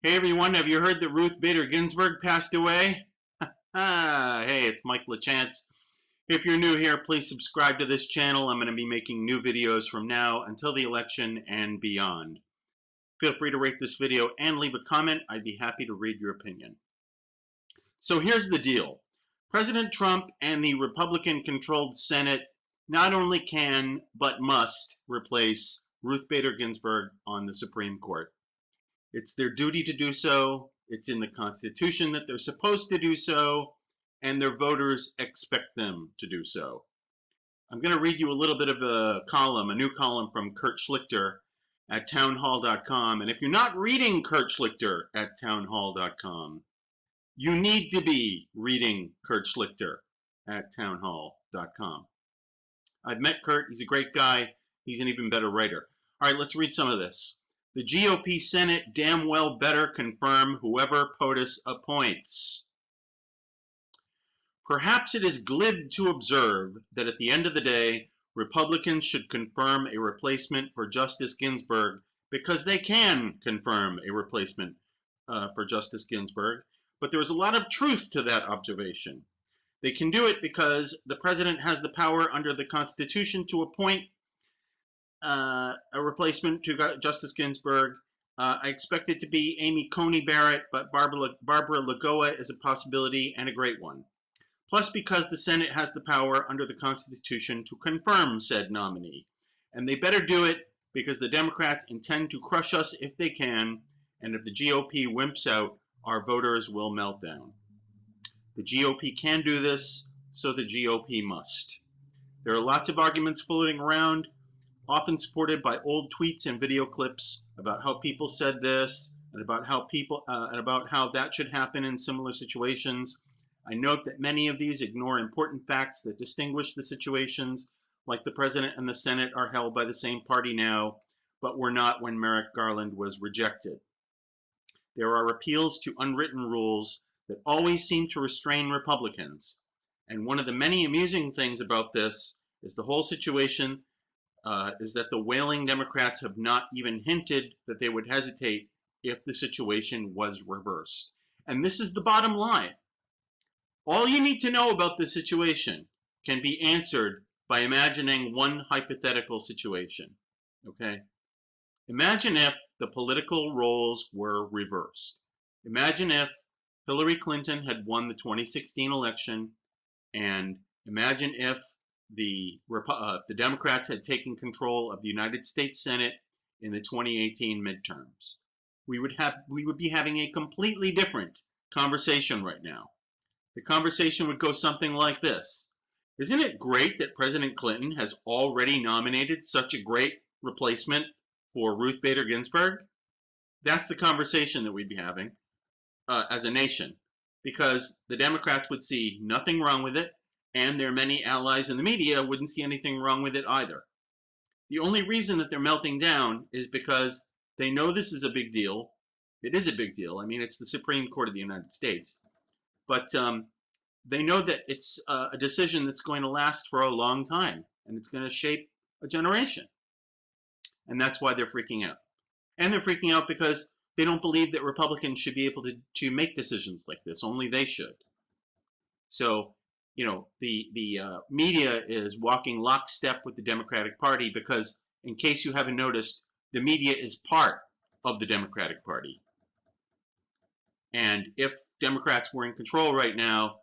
Hey everyone, have you heard that Ruth Bader Ginsburg passed away? Hey, it's Mike LaChance. If you're new here, please subscribe to this channel. I'm going to be making new videos from now until the election and beyond. Feel free to rate this video and leave a comment. I'd be happy to read your opinion. So here's the deal. President Trump and the Republican-controlled Senate not only can, but must replace Ruth Bader Ginsburg on the Supreme Court. It's their duty to do so. It's in the Constitution that they're supposed to do so, and their voters expect them to do so. I'm going to read you a little bit of a new column from Kurt Schlichter at townhall.com. And if you're not reading Kurt Schlichter at townhall.com, you need to be reading Kurt Schlichter at townhall.com. I've met Kurt. He's a great guy. He's an even better writer. All right, let's read some of this. The GOP Senate damn well better confirm whoever POTUS appoints. Perhaps it is glib to observe that at the end of the day, Republicans should confirm a replacement for Justice Ginsburg because they can confirm a replacement for Justice Ginsburg, but there is a lot of truth to that observation. They can do it because the president has the power under the Constitution to appoint a replacement to Justice Ginsburg. I expect it to be Amy Coney Barrett, but Barbara Lagoa is a possibility and a great one. Plus because the Senate has the power under the Constitution to confirm said nominee. And they better do it because the Democrats intend to crush us if they can, and if the GOP wimps out, our voters will melt down. The GOP can do this, so the GOP must. There are lots of arguments floating around, often supported by old tweets and video clips about how people said this and about how that should happen in similar situations. I note that many of these ignore important facts that distinguish the situations, like the president and the Senate are held by the same party now, but were not when Merrick Garland was rejected. There are appeals to unwritten rules that always seem to restrain Republicans. And one of the many amusing things about this is the whole situation is that the wailing Democrats have not even hinted that they would hesitate if the situation was reversed. And this is the bottom line. All you need to know about the situation can be answered by imagining one hypothetical situation, okay? Imagine if the political roles were reversed. Imagine if Hillary Clinton had won the 2016 election, and imagine if the Democrats had taken control of the United States Senate in the 2018 midterms. We would be having a completely different conversation right now. The conversation would go something like this. Isn't it great that President Clinton has already nominated such a great replacement for Ruth Bader Ginsburg? That's the conversation that we'd be having as a nation, because the Democrats would see nothing wrong with it, and their many allies in the media wouldn't see anything wrong with it either. The only reason that they're melting down is because they know this is a big deal. It is a big deal. I mean, it's the Supreme Court of the United States. But they know that it's a decision that's going to last for a long time, and it's going to shape a generation. And that's why they're freaking out. And they're freaking out because they don't believe that Republicans should be able to make decisions like this. Only they should. So, you know, the media is walking lockstep with the Democratic Party because, in case you haven't noticed, the media is part of the Democratic Party. And if Democrats were in control right now,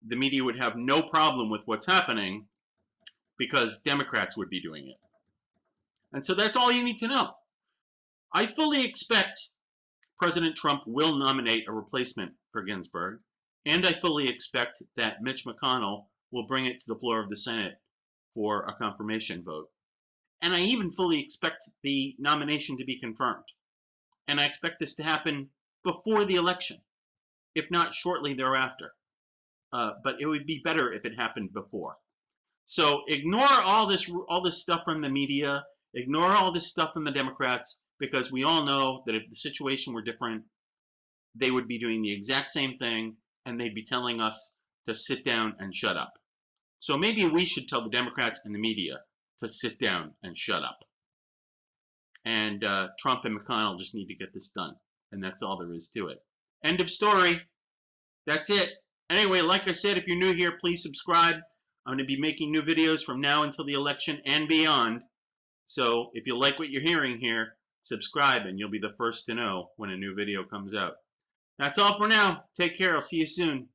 the media would have no problem with what's happening because Democrats would be doing it. And so that's all you need to know. I fully expect President Trump will nominate a replacement for Ginsburg, and I fully expect that Mitch McConnell will bring it to the floor of the Senate for a confirmation vote. And I even fully expect the nomination to be confirmed. And I expect this to happen before the election, if not shortly thereafter. But it would be better if it happened before. So ignore all this stuff from the media, ignore all this stuff from the Democrats, because we all know that if the situation were different, they would be doing the exact same thing, and they'd be telling us to sit down and shut up. So maybe we should tell the Democrats and the media to sit down and shut up. And Trump and McConnell just need to get this done. And that's all there is to it. End of story. That's it. Anyway, like I said, if you're new here, please subscribe. I'm going to be making new videos from now until the election and beyond. So if you like what you're hearing here, subscribe and you'll be the first to know when a new video comes out. That's all for now. Take care. I'll see you soon.